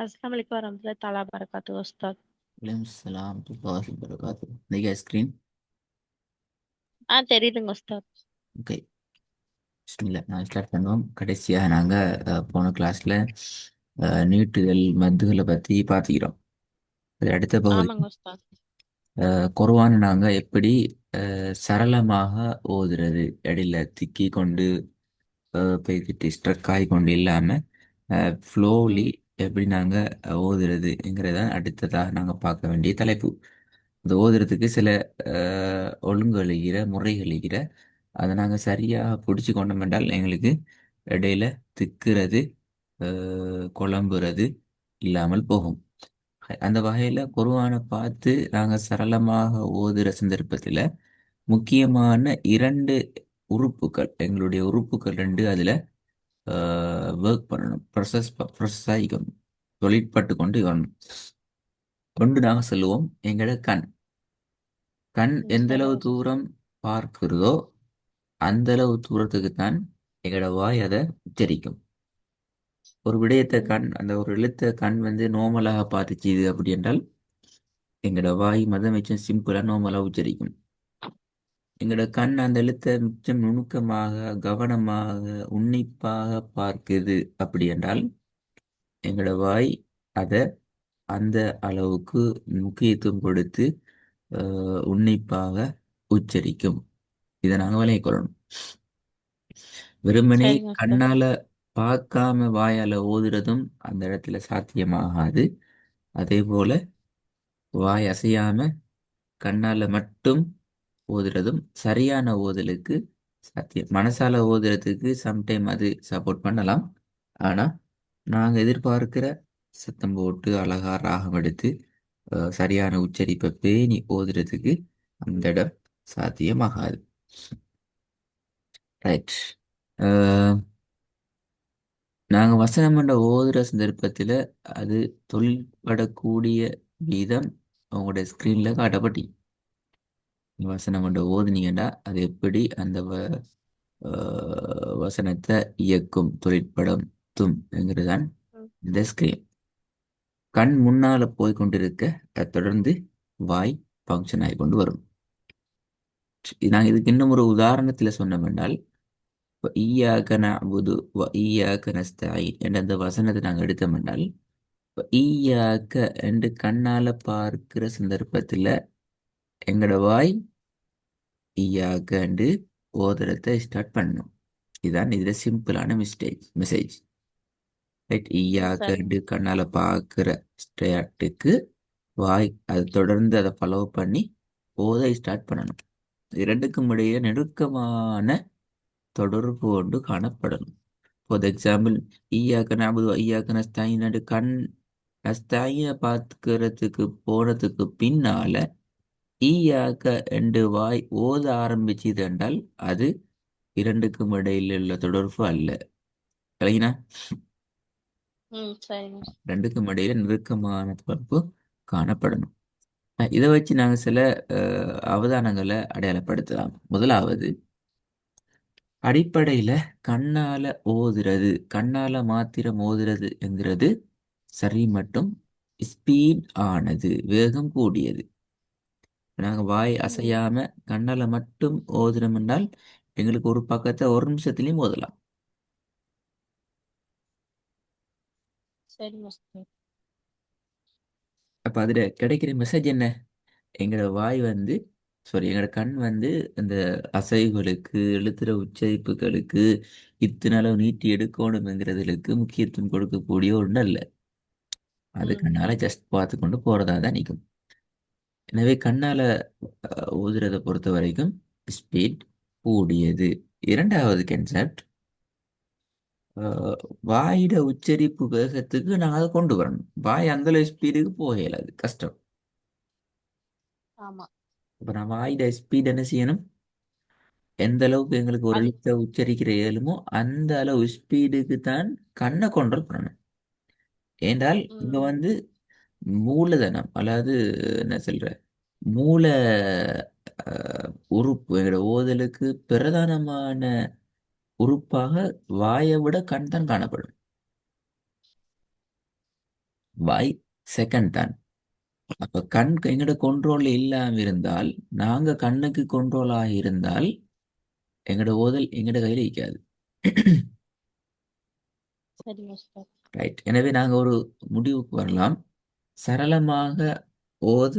अस्सलाम वालेकुम warahmatullahi taala wabarakatuh Ustaz. Waalaikumsalam warahmatullahi wabarakatuh. Nih screen. தெரியுதுங்க உஸ்தாத். ஓகே. பிஸ்மில்லா நான் ஸ்டார்ட் பண்ணுவோம். கடைசியாக நாங்கள் போன கிளாஸில் நீட்டுகள் மத்துகளை பற்றி பார்த்துக்கிறோம். அது அடுத்த பகுதி. ஆமாங்க உஸ்தாத். குர்ஆன் நாங்கள் எப்படி சரளமாக ஓதுறது, இடையில திக்கி கொண்டு போய்கிட்டு ஸ்ட்ரக் ஆகி கொண்டு இல்லாமல் ஃப்ளோலி ம். எப்படி நாங்கள் ஓதுறதுங்கிறத அடுத்ததாக நாங்கள் பார்க்க வேண்டிய தலைப்பு. இந்த ஓதுறதுக்கு சில ஒழுங்குகள் இருக்கிற முறைகள் இருக்கிற அதை நாங்கள் சரியாக பிடிச்சி கொண்டோம் என்றால் எங்களுக்கு இடையில திக்குறது குழம்புறது இல்லாமல் போகும். அந்த வகையில் குர்ஆனை பார்த்து நாங்கள் சரளமாக ஓதுற சந்தர்ப்பத்தில் முக்கியமான இரண்டு உறுப்புகள், எங்களுடைய உறுப்புகள் ரெண்டு அதில் ஒர்க் பண்ணணும், ப்ரொசஸ் ஆகிக்கணும், தொழிற்பட்டு கொண்டு வரணும். ஒன்று நாங்கள் சொல்லுவோம் எங்களோட கண். கண் எந்த அளவு சரிங்க உஸ்தாத். தூரம் பார்க்கிறதோ அந்த அளவு தூரத்துக்கு தான் எங்களோட வாய் அதை உச்சரிக்கும். ஒரு விடயத்தை ம். அந்த ஒரு எழுத்த கண் நோமலாக பார்த்துச்சு அப்படி என்றால் எங்களோட வாய் மதம் வச்சு சிம்பிளா நோமலா உச்சரிக்கும். எங்களோட கண் அந்த எழுத்தை மிச்சம் நுணுக்கமாக கவனமாக உன்னிப்பாக பார்க்குது அப்படி என்றால் எங்களோட வாய் அதை அந்த அளவுக்கு முக்கியத்துவம் கொடுத்து உன்னிப்பாக உச்சரிக்கும். இதை நாங்கள் விளங்கிக் கொள்ளணும். வெறுமனே சரிங்க உஸ்தாத். கண்ணால பார்க்காம வாயால ஓதுறதும் அந்த இடத்துல சாத்தியமாகாது. அதே போல வாய் அசையாம கண்ணால மட்டும் ஓதுறதும் சரியான ஓதலுக்கு சாத்தியம். மனசால ஓதுறதுக்கு சம்டைம் அது சப்போர்ட் பண்ணலாம். ஆனா நாங்க எதிர்பார்க்கிற சத்தம் போட்டு அழகா ராகம் எடுத்து சரியான உச்சரிப்பை பேணி ஓதுறதுக்கு அந்த இடம் சாத்தியமாகாது. ரைட். நாங்க வசனம் என்ற ஓதுற சந்தர்ப்பத்தில் அது தொழில்படக்கூடிய வீதம் உங்களுடைய ஸ்கிரீன்ல காட்டப்பட்டி. வசனம் என்ற ஓதுனீங்கன்னா அது எப்படி அந்த வசனத்தை இயக்கும், தொழிற்படம் என்கிறதான் ம். இந்த ஸ்கிரீன். கண் முன்னால போய் கொண்டிருக்க அதை தொடர்ந்து வாய் ஃபங்க்ஷன் ஆகி கொண்டு வரும். நாங்கள் இதுக்கு இன்னும் ஒரு உதாரணத்தில் சொன்னோம் என்றால் ஈயாக நஅ்புது வ ஈயாக நஸ்தஈன் என்ற அந்த வசனத்தை நாங்கள் எடுத்தோம் என்றால் ஈயாக்க என்று கண்ணால பார்க்கிற சந்தர்ப்பத்தில் எங்களோட வாய் ஈயாக்க என்று ஓதுறதை ஸ்டார்ட் பண்ணணும். இதுதான் இதுல சிம்பிளான மெசேஜ். ரைட். ஈயாக்க சரிங்க. என்று கண்ணால பார்க்கிற ஸ்டார்ட்டுக்கு வாய் அது தொடர்ந்து அதை ஃபாலோ பண்ணி ஓதை ஸ்டார்ட் பண்ணணும். இரண்டுக்கும் இடையே நெருக்கமான தொடர்பு கொண்டு காணப்படணும். ஃபார் எக்ஸாம்பிள் ஈயாக்க நஅ்புது வ ஈயாக்க நஸ்தஈன் என்று கண் நஸ்தஈனை பார்க்கிறதுக்கு போனதுக்கு பின்னால ஈயாக்க என்று வாய் ஓத ஆரம்பிச்சது என்றால் அது இரண்டுக்கும் இடையில் உள்ள தொடர்பு அல்ல. கலைஞனா சரிங்க உஸ்தாத். ரெண்டுக்கும் இடையில நெருக்கமான தொடர்பு காணப்படணும். இதை வச்சு நாங்கள் சில அவதானங்களை அடையாளப்படுத்தலாம். முதலாவது, அடிப்படையில கண்ணால ஓதுறது, கண்ணால மாத்திரம் ஓதுறது என்கிறது சரி மட்டும் ஸ்பீட் ஆனது, வேகம் கூடியது. நாங்கள் வாய் ம். அசையாம கண்ணால மட்டும் ஓதுனோம் என்றால் எங்களுக்கு ஒரு பக்கத்தை ஒரு நிமிஷத்துலையும் ஓதலாம். சரிங்க உஸ்தாத். அப்ப அதுல கிடைக்கிற மெசேஜ் என்ன? எங்களோட வாய் எங்களோட கண் அந்த அசைவுகளுக்கு எழுத்துற உச்சரிப்புகளுக்கு இத்தனை அளவு நீட்டி எடுக்கணுங்கிறதுக்கு முக்கியத்துவம் கொடுக்கக்கூடிய ஒன்று அல்ல. அது ம். கண்ணால ஜஸ்ட் பார்த்து கொண்டு போறதா தான் நிற்கும். எனவே கண்ணால ஊதுறதை பொறுத்த வரைக்கும் ஸ்பீட் கூடியது. இரண்டாவது கன்செப்ட், வாயிட உச்சரிப்பு வேகத்துக்கு நாங்கள் அதை கொண்டு வரணும். வாய் அந்த ஸ்பீடுக்கு போக இயலாது, கஷ்டம். ஆமா. அப்ப நான் வாயிட ஸ்பீட் என்ன செய்யணும்? எந்த அளவுக்கு எங்களுக்கு ஒரு அது. எழுத்தை உச்சரிக்கிற இயலுமோ அந்த அளவு ஸ்பீடுக்கு தான் கண்ணை கண்ட்ரோல் பண்ணணும். ஏண்டால் இங்க ம். மூலதனம், அதாவது என்ன சொல்ற, மூல உறுப்பு எங்களோட ஓதலுக்கு பிரதானமான உறுப்பாக வாயை விட கண் தான் காணப்படும். வாய் செகண்ட் தான். அப்ப கண் எங்கட கண்ட்ரோல்ல இல்லாம இருந்தால், நாங்க கண்ணுக்கு கண்ட்ரோல் ஆகி இருந்தால் எங்கட ஓதல் எங்கட கையில இருக்காது. சரிங்க உஸ்தாத். ரைட். எனவே நாங்க ஒரு முடிவுக்கு வரலாம். சரளமாக ஓத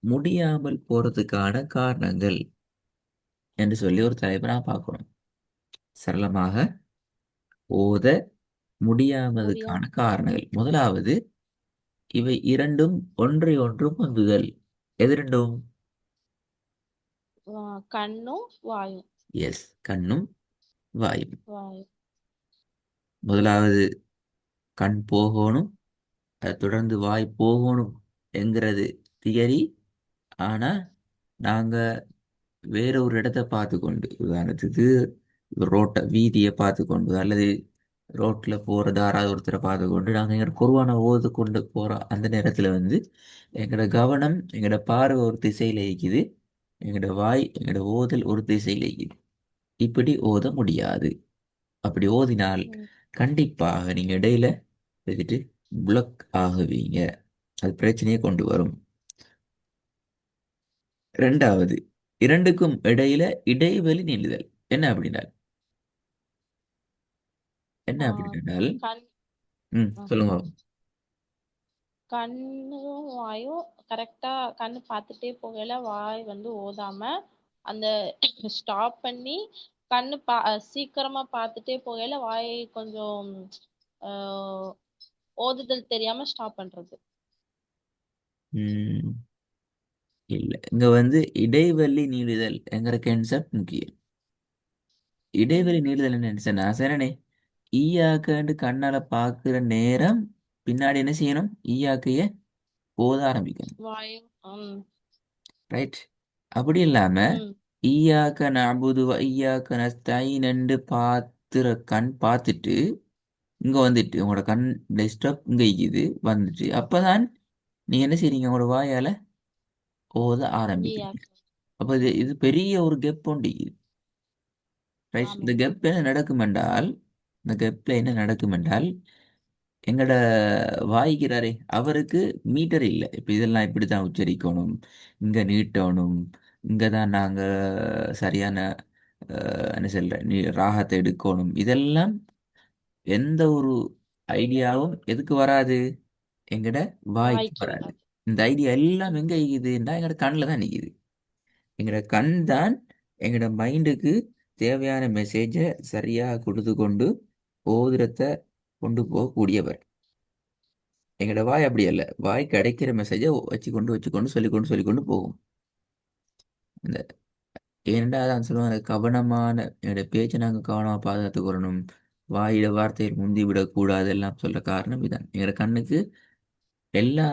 முடியாமல் போறதுக்கான காரணங்கள் என்று சொல்லி ஒரு தலைப்பை நான் பார்க்கணும். சரளமாக ஓத முடியா முடியாமதுக்கான காரணங்கள். முதலாவது, இவை இரண்டும் ஒன்றை ஒன்று பொந்துதல். எது ரெண்டும்? கண்ணும் வாயும். எஸ், கண்ணும் வாயும். வாயும். முதலாவது கண் போகணும், அது தொடர்ந்து வாய் போகணும் என்கிறது தியரி. ஆனா நாங்க வேற ஒரு இடத்தை பார்த்து கொண்டு, உதாரணத்துக்கு ரோட்டை வீதியை பார்த்து கொண்டு அல்லது ரோட்ல போற யாராவது ஒருத்தரை பார்த்து கொண்டு நாங்கள் எங்களோட குருவான ஓது கொண்டு போறோம். அந்த நேரத்துல வந்து எங்களோட கவனம் எங்களோட பார்வை ஒரு திசையில இருக்குது, எங்களோட வாய் எங்களோட ஓதல் ஒரு திசையில இருக்குது. இப்படி ஓத முடியாது. அப்படி ஓதினால் ம். கண்டிப்பாக நீங்க இடையில வச்சுட்டு பிளக் ஆகுவீங்க. அது பிரச்சனையை கொண்டு வரும். ரெண்டாவது, இரண்டுக்கும் இடையில இடைவெளி நீளுதல். என்ன அப்படின்னா என்ன ஆ, அப்படின்னால் கண் ஆ, சொல்லுங்க. கண்ணும் வாயும் கரெக்டா கண்ணு பார்த்துட்டே போகல வாய் வந்து ஓதாம அந்த ஸ்டாப் பண்ணி சீக்கிரமா பார்த்துட்டே போகல வாய் கொஞ்சம் ஆஹ் ஓதுதல் தெரியாம ஸ்டாப் பண்றது. ம், இல்ல, இங்க வந்து இடைவெளி நீளுதல் என்கிற கான்செப்ட் முக்கியம். ம். இடைவெளி நீளுதல் என்ன சரணே, ஈயாக்கண்டு கண்ணால பார்க்கிற நேரம் பின்னாடி என்ன செய்யணும்? ஈயாக்கைய ஓத ஆரம்பிக்கணும். வாயும். ம். ரைட். அப்படி இல்லாம ம். ஈயாக்க நஅபுது வ ஈயாக்க நஸ்தஈன் என்று பார்த்துற கண் பார்த்துட்டு இங்க வந்துட்டு உங்களோட கண் டெஸ்க்டாப் இங்க இருக்குது வந்துட்டு அப்பதான் நீங்க என்ன செய்றீங்க? உங்களோட வாயால ஓத ஆரம்பிக்கிறீங்க. ஈயாக்கு. அப்ப இது பெரிய ஒரு கெப் உண்டு. ரைட். இந்த ஆமாம். கெப் என்ன நடக்கும் என்றால், இந்த கெப்ல என்ன நடக்கும் என்றால், எங்கட வாய்க்கிறாரே அவருக்கு மீட்டர் இல்லை. இப்ப இதெல்லாம் இப்படித்தான் உச்சரிக்கணும், இங்க நீட்டணும், இங்க தான் நாங்க சரியான என்ன சொல்ற நீ ராகத்தை எடுக்கணும். இதெல்லாம் எந்த ஒரு ஐடியாவும் எதுக்கு வராது? எங்கட வாய்க்கு வாய்க்கு வராது. வராது. இந்த ஐடியா எல்லாம் ம். எங்க இருக்குதுன்னா எங்கட கண்ணில் தான் நிக்குது. எங்கட கண் தான் எங்கட மைண்டுக்கு தேவையான மெசேஜை சரியா கொடுத்து கொண்டு ஓதுரத்தை கொண்டு போகக்கூடியவர். எங்கட வாய் அப்படி அல்ல. வாய் கிடைக்கிற மெசேஜை வச்சுக்கொண்டு சொல்லிக்கொண்டு போகும். இந்த ஏனெண்டா அதான் சொல்லுவாங்க, கவனமான என்னோட பேச்சை நாங்கள் கவனமாக பாதுகாத்துக்கொள்ளணும், வாயில வார்த்தைகள் முந்தி விடக்கூடாது எல்லாம் சொல்ற காரணம் இதான். எங்களோட கண்ணுக்கு எல்லா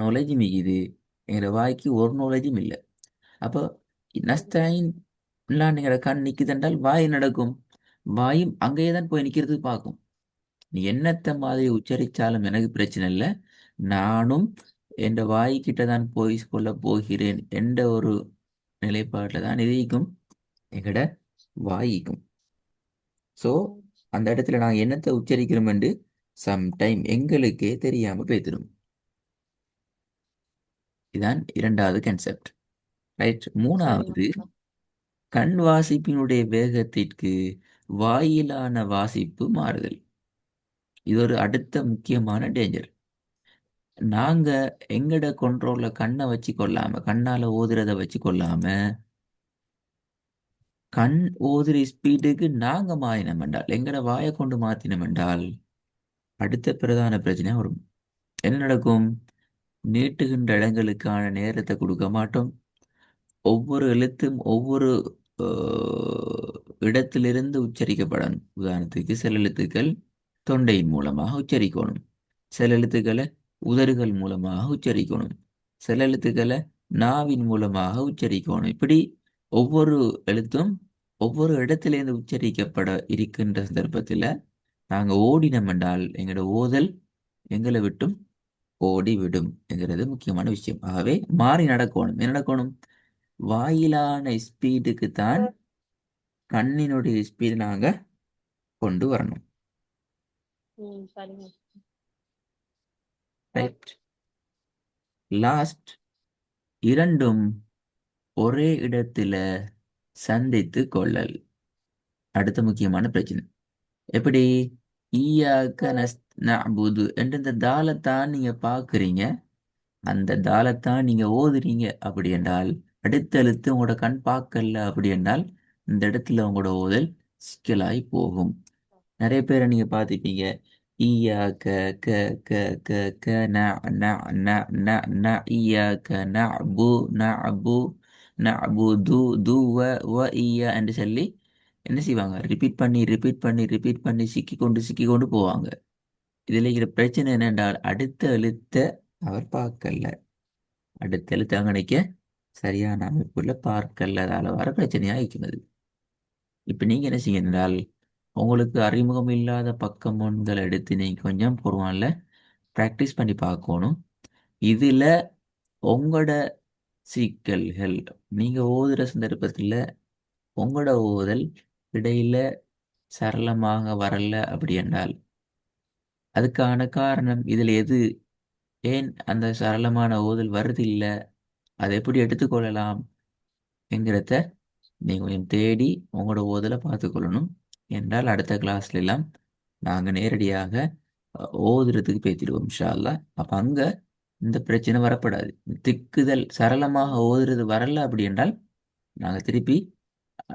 நாலேஜும் இருக்குது, எங்களோட வாய்க்கு ஒரு நாலேஜும் இல்லை. அப்போ நஸ்தாயின் எங்களோட கண் நிக்குதென்றால் வாய் நடக்கும், வாயும் அங்கேயே தான் போய் நிற்கிறது பார்க்கும். நீ என்னத்த மாதிரி உச்சரிச்சாலும் எனக்கு பிரச்சனை இல்லை, நானும் என் வாய்க்கிட்ட தான் போய் கொள்ள போகிறேன் என்ற ஒரு நிலைப்பாட்டில் தான் இதுக்கும் எங்கட வாயிக்கும். ஸோ ம். அந்த இடத்துல நாங்கள் என்னத்தை உச்சரிக்கிறோம் என்று சம்டைம் எங்களுக்கே தெரியாம போய்த்திடும். இதான் இரண்டாவது கான்செப்ட். ரைட். சரிங்க மூணாவது, உஸ்தாத். கண் வாசிப்பினுடைய வேகத்திற்கு வாயிலான வாசிப்பு மாறுதல். இது ஒரு அடுத்த முக்கியமான டேஞ்சர். நாங்க எங்கட கண்ட்ரோல்ல கண்ணை வச்சு கொள்ளாம, கண்ணால ஓதுறத வச்சு கொள்ளாம, கண் ஓதுற ஸ்பீடுக்கு நாங்க மாறினோம் என்றால், எங்கட வாயை கொண்டு மாத்தினோம் என்றால் அடுத்த பிரதான பிரச்சனை வரும். என்ன நடக்கும்? நீட்டுகின்ற இடங்களுக்கான நேரத்தை கொடுக்க மாட்டோம். ஒவ்வொரு எழுத்தும் ஒவ்வொரு இடத்திலிருந்து உச்சரிக்கப்படணும். உதாரணத்துக்கு சில எழுத்துக்கள் தொண்டையின் மூலமாக உச்சரிக்கணும், சில எழுத்துக்களை உதடுகள் மூலமாக உச்சரிக்கணும், சில எழுத்துக்களை நாவின் மூலமாக உச்சரிக்கணும். இப்படி ஒவ்வொரு எழுத்தும் ஒவ்வொரு இடத்திலிருந்து உச்சரிக்கப்பட இருக்கின்ற சந்தர்ப்பத்தில் நாங்கள் ஓடினோம் என்றால் எங்களோட ஓதல் எங்களை விட்டும் ஓடிவிடும் என்கிறது முக்கியமான விஷயம். ஆகவே மாறி நடக்கணும். என்ன நடக்கணும்? வாயிலான ஸ்பீடுக்கு தான் கண்ணினுடைய ஸ்பீடு நாங்க கொண்டு வரணும். சரிங்க. ரைட். லாஸ்ட், இரண்டும் ஒரே இடத்துல சந்தித்து கொள்ளல். அடுத்த முக்கியமான பிரச்சனை. எப்படி? ஈயாக்க நஅ்புது என்ற இந்த தாலத்தான் நீங்க பார்க்குறீங்க, அந்த தாலத்தான் நீங்க ஓதுறீங்க. அப்படி என்றால் அடுத்த எழுத்து உங்களோட கண் பார்க்கல அப்படி என்றால் இந்த இடத்துல உங்களோட ஓதல் சிக்கலாய் போகும். நிறைய பேரை நீங்க பார்த்துப்பீங்க. ஈயாக்க க க க க ந ந ந ந ந ஈயாக்க நஅ்பு நஅ்பு நஅ்புது து வ வ ஈயா என்று சொல்லி என்ன செய்வாங்க? ரிப்பீட் பண்ணி சிக்கி கொண்டு போவாங்க. இதில் இருக்கிற பிரச்சனை என்னென்றால் அடுத்த எழுத்தை அவர் பார்க்கல, அடுத்த எழுத்து அங்கனைக்க சரியான அமைப்புல பார்க்கலதால வர பிரச்சனையாக இருக்கிறது. இப்போ நீங்கள் என்ன செய்ய என்றால் உங்களுக்கு அறிமுகம் இல்லாத பக்கம் ஒன்களை எடுத்து நீங்கள் கொஞ்சம் பொறுவான்ல ப்ராக்டிஸ் பண்ணி பார்க்கணும். இதில் உங்களோட சிக்கல்கள் நீங்கள் ஓதுகிற சந்தர்ப்பத்தில் உங்களோட ஓதல் இடையில சரளமாக வரல அப்படி என்றால் அதுக்கான காரணம் இதில் எது, ஏன் அந்த சரளமான ஓதல் வருது இல்லை, அதை எப்படி எடுத்துக்கொள்ளலாம் என்கிறத நீங்கள் கொஞ்சம் தேடி உங்களோட ஓதலை பார்த்துக்கொள்ளணும். என்றால் அடுத்த கிளாஸ்ல எல்லாம் நாங்கள் நேரடியாக ஓதுறதுக்கு பேத்திடுவோம் இன்ஷா அல்லாஹ். அப்போ அங்கே இந்த பிரச்சனை வரப்படாது. திக்குதல் சரளமாக ஓதுறது வரல அப்படி என்றால் நாங்கள் திருப்பி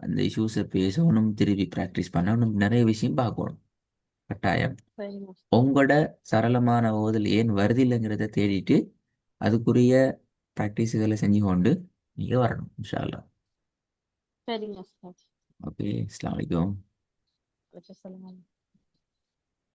அந்த இஷ்யூஸை பேசணும், திருப்பி ப்ராக்டிஸ் பண்ணணும், நிறைய விஷயம் பார்க்கணும். கட்டாயம் சரிங்க உங்களோட சரளமான ஓதல் ஏன் வருதில்லைங்கிறத தேடிட்டு அதுக்குரிய ப்ராக்டிஸுகளை செஞ்சு கொண்டு நீங்கள் வரணும் இன்ஷா அல்லாஹ். சரிங்க சார். ஓகே, அஸ்ஸலாமு அலைக்கும். சொல்லுங்க.